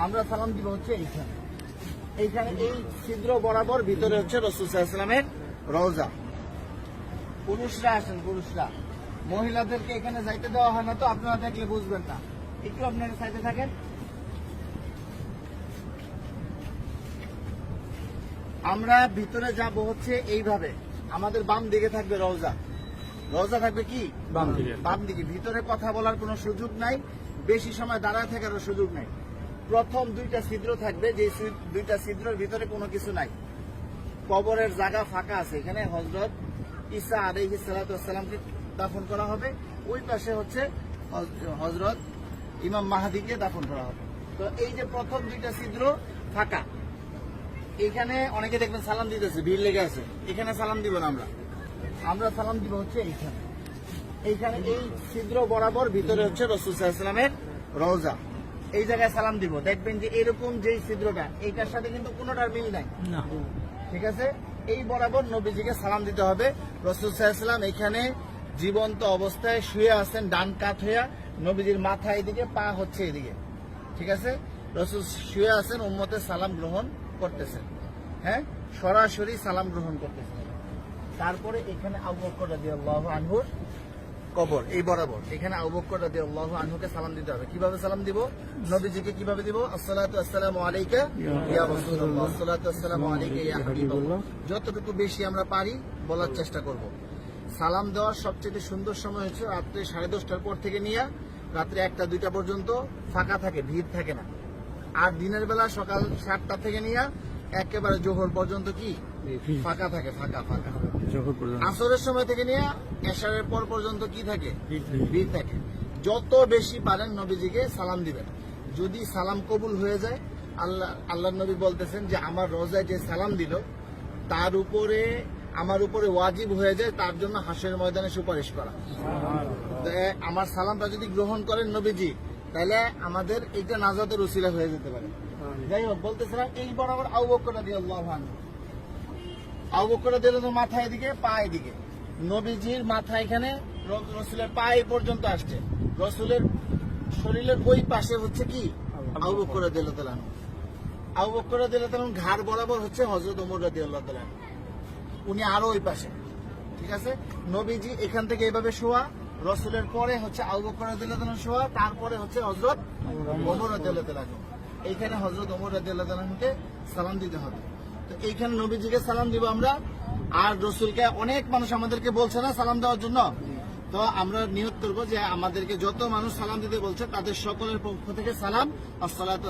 আমরা সালাম দিব হচ্ছে এইখানে এইখানে এই ছিদ্র বরাবর ভিতরে হচ্ছে রাসূল সাল্লাল্লাহু আলাইহি ওয়াসাল্লামের রওজা। পুরুষরা আসেন, পুরুষরা, মহিলাদেরকে এখানে যাইতে দেওয়া হয় না, তো আপনারা দেখলে বুঝবেন না, একটু আপনারা সাইডে থাকেন। আমরা ভিতরে যাব হচ্ছে এইভাবে, আমাদের বাম দিকে থাকবে রওজা, রওজা থাকবে কি বাম দিকে। ভিতরে কথা বলার কোনো সুযোগ নাই, বেশি সময় দাঁড়ায় থাকার সুযোগ নাই। প্রথম দুইটা ছিদ্র থাকবে, যে দুইটা ছিদ্রের ভিতরে কোনো কিছু নাই, কবরের জায়গা ফাঁকা আছে। এখানে হযরত ঈসা আলাইহিস সালাতু ওয়াস সালামকে দাফন করা হবে, ওই পাশে হচ্ছে হযরত ইমাম মাহদিকে দাফন করা হবে। তো এই যে প্রথম দুইটা ছিদ্র ফাঁকা, এখানে অনেকে দেখবেন সালাম দিতেছে, ভিড় লেগে আছে, এখানে সালাম দিব না, আমরা সালাম দিব হচ্ছে এইখানে এইখানে এই ছিদ্র বরাবর ভিতরে হচ্ছে রাসূল সাল্লাল্লাহু আলাইহি ওয়াসাল্লামের রওজা। এই জায়গায় সালাম দিব, দেখবেন যে এরকম যেই ছিদ্রটা, এইটার সাথে কিন্তু কোনোটার মিল নাই, ঠিক আছে? এই বরাবর নবীজিকে সালাম দিতে হবে। রাসূল সাল্লাল্লাহু আলাইহি ওয়াসাল্লাম এখানে জীবন্ত অবস্থায় শুয়ে আছেন, ডান কাত হইয়া, নবীজির মাথা এদিকে, পা হচ্ছে এদিকে, ঠিক আছে? রাসূল শুয়ে আছেন, উম্মতের সালাম গ্রহণ করতেছেন, হ্যাঁ, সরাসরি সালাম গ্রহণ করতেছেন। তারপরে এখানে আবু বকর রাদিয়াল্লাহু আনহুর কবর, এই বরাবর এখানে আবু বকর রাদিয়াল্লাহু আনহুকে সালাম দিতে হবে। কিভাবে সালাম দিব? নবীজিকে কিভাবে দিব? আসসালাতু আসসালামু আলাইকা ইয়া রাসূলুল্লাহ, আসসালাতু আসসালামু আলাইকা ইয়া হাবিবাল্লাহ। যতটুকু বেশি আমরা পারি বলার চেষ্টা করব। সালাম দেওয়ার সবচেয়ে সুন্দর সময় হচ্ছে রাত্রে 10:30টার পর থেকে নিয়ে রাত্রে 1টা 2টা পর্যন্ত ফাঁকা থাকে, ভিড় থাকে না। আর দিনের বেলা সকাল 7টা থেকে নিয়ে একেবারে জোহর পর্যন্ত কি ফাঁকা থাকে, ফাঁকা ফাঁকা। আসরের সময় থেকে নিয়ে এশারের পর পর্যন্ত কি থাকে? ভিড় থাকে। যত বেশি পারেন নবীজিকে সালাম দিবেন। যদি সালাম কবুল হয়ে যায়, আল্লাহ নবী বলতেছেন যে আমার রোজায় যে সালাম দিল তার উপরে, আমার উপরে ওয়াজিব হয়ে যায় তার জন্য হাসরের ময়দানে সুপারিশ করা। আমার সালামটা যদি গ্রহণ করেন নবীজি, তাহলে আমাদের এইটা নাজাতের উসিলা হয়ে যেতে পারে। যাই হোক, বলতেছিলাম এই বরাবর আবু বকর রাদিয়াল্লাহু আনহু, আবু বকর রাদিয়াল্লাহু আনহু মাথা এদিকে, পা এদিকে, নবীজির মাথা এখানে, রাসূলের পা এই পর্যন্ত আসছে, রাসূলের শরীরের ওই পাশে হচ্ছে কি আবু বকর রাদিয়াল্লাহু আনহু। আবু বকর রাদিয়াল্লাহু আনহু ঘাড় বরাবর হচ্ছে হযরত ওমর রাদিয়াল্লাহু আনহু, উনি আরো ওই পাশে, ঠিক আছে? নবীজি এখান থেকে এইভাবে শোয়া, রাসূলের পরে হচ্ছে আবু বকর রাদিয়াল্লাহু আনহু শোয়া, তারপরে হচ্ছে হযরত ওমর রাদিয়াল্লাহু আনহু। এইখানে হযরত ওমর রাদিয়াল্লাহু আনহুকে সালাম দিতে হবে। তো এইখানে নবীজিকে সালাম দিব আমরা। আর রাসূলকে অনেক মানুষ আমাদেরকে বলছে না সালাম দেওয়ার জন্য, তো আমরা নিয়ত করবো যে আমাদেরকে যত মানুষ সালাম দিতে বলছে তাদের সকলের পক্ষ থেকে সালাম, আসসালাতু